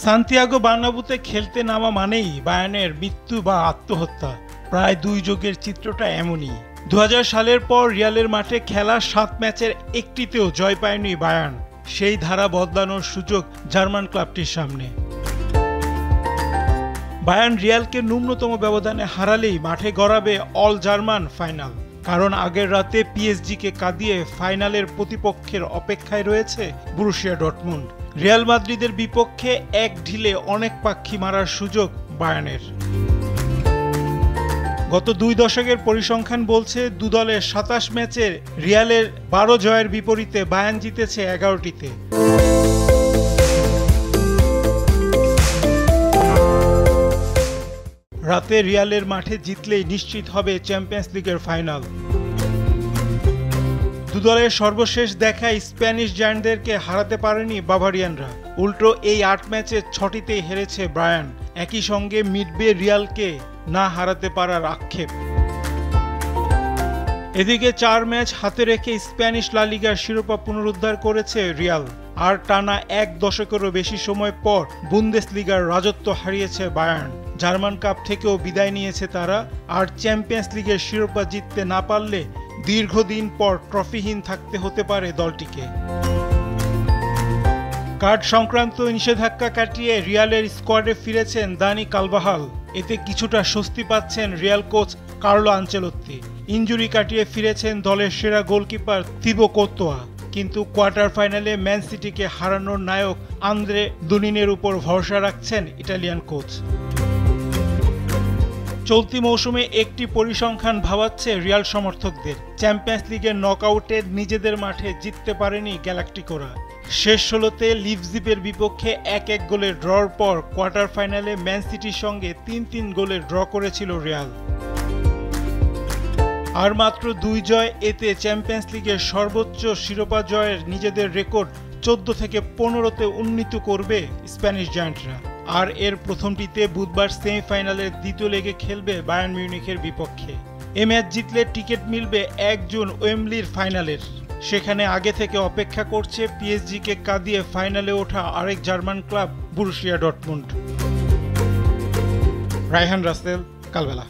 Santiago বার্নাব্যুতে খেলতে নামা মানেই বায়ার্নের মৃত্যু বা আত্মহত্যা। প্রায় 2 যুগের চিত্রটা এমনই। 2000 সালের পর রিয়ালের মাঠে খেলা 7 ম্যাচের একটিতেও জয় পায়নি বায়ার্ন। সেই ধারা বদলানোর সুযোগ জার্মান ক্লাবটির সামনে। বায়ার্ন রিয়ালকে ন্যূনতম ব্যবধানে হারালেই মাঠে গড়াবে অল জার্মান ফাইনাল। কারণ আগের রাতে পিএসজিকে কাঁদিয়ে ফাইনালের প্রতিপক্ষের অপেক্ষায় রয়েছে বরুসিয়া ডর্টমুন্ড। রিয়াল মাদ্রিদের বিপক্ষে এক ঢিলে অনেক পাখি মারার সুযোগ বায়ার্নের। গত 2 দশকের পরিসংখ্যান বলছে দু দলের 27 ম্যাচের রিয়ালের 12 জয়ের বিপরীতে বায়ার্ন জিতেছে 11টিতে। রাতে রিয়ালের মাঠে জিতলেই নিশ্চিত হবে চ্যাম্পিয়ন্স লিগের ফাইনাল। দু দলের সর্বশেষ দেখায় স্প্যানিশ জায়ান্টদেরকে হারাতে পারেনি বাভারিয়ানরা। উল্টো এই 8 ম্যাচে 6টিতেই হেরেছে বায়ার্ন। একই সঙ্গে মিটবে রিয়ালকে না হারাতে পারার আক্ষেপ। এদিকে 4 ম্যাচ হাতে রেখে স্প্যানিশ লা লিগার শিরোপা পুনরুদ্ধার করেছে রিয়াল। আর টানা 1 দশকেরও বেশি সময় পর বুন্দেসলিগার রাজত্ব হারিয়েছে বায়ার্ন। জার্মান কাপ থেকেও বিদায় নিয়েছে তারা। আর চ্যাম্পিয়ন্স লিগের শিরোপা জিততে না পারলে দীর্ঘদিন পর ট্রফিহীন থাকতে হতে পারে দলটিকে। কার্ড সংক্রান্ত নিষেধাজ্ঞা কাটিয়ে রিয়ালের স্কোয়াডে ফিরেছেন দানি কালবাহাল। এতে কিছুটা স্বস্তি পাচ্ছেন Real coach Carlo Ancelotti. Injury কাটিয়ে ফিরেছেন দলের সেরা গোলকিপার থিবো কোর্তোয়া। কিন্তু কোয়ার্টার ফাইনালে ম্যান সিটিকে হারানোর নায়ক আন্দ্রে দুনিনের উপর ভরসা রাখছেন ইটালিয়ান কোচ। চলতি মৌসুমে একটি পরিসংখ্যান ভাবাচ্ছে রিয়াল সমর্থকদের। চ্যাম্পিয়ন্স লিগের নকআউটে নিজেদের মাঠে জিততে পারেনি গ্যালাক্টিকোরা। শেষ 16তে লিপজিগের বিপক্ষে 1-1 গোলের ড্রর পর কোয়ার্টার ফাইনালে ম্যান সিটির সঙ্গে 3-3 গোলের ড্র করেছিল রিয়াল। আর মাত্র 2 জয়, এতে চ্যাম্পিয়ন্স লিগের সর্বোচ্চ শিরোপা জয়ের নিজেদের রেকর্ড 14 থেকে 15তে উন্নীত করবে স্প্যানিশ জায়ান্টরা। আর এর প্রথমটিতে বুধবার সেমিফাইনালের দ্বিতীয় লেগে খেলবে বায়ার্ন মিউনিখের বিপক্ষে। এ ম্যাচ জিতলে টিকিট মিলবে 1 জুন ওয়েম্বলির ফাইনালের। সেখানে আগে থেকে অপেক্ষা করছে পিএসজিকে কাঁদিয়ে ফাইনালে ওঠা আরেক German club Borussia Dortmund. Raihan Rasel, কালবেলা।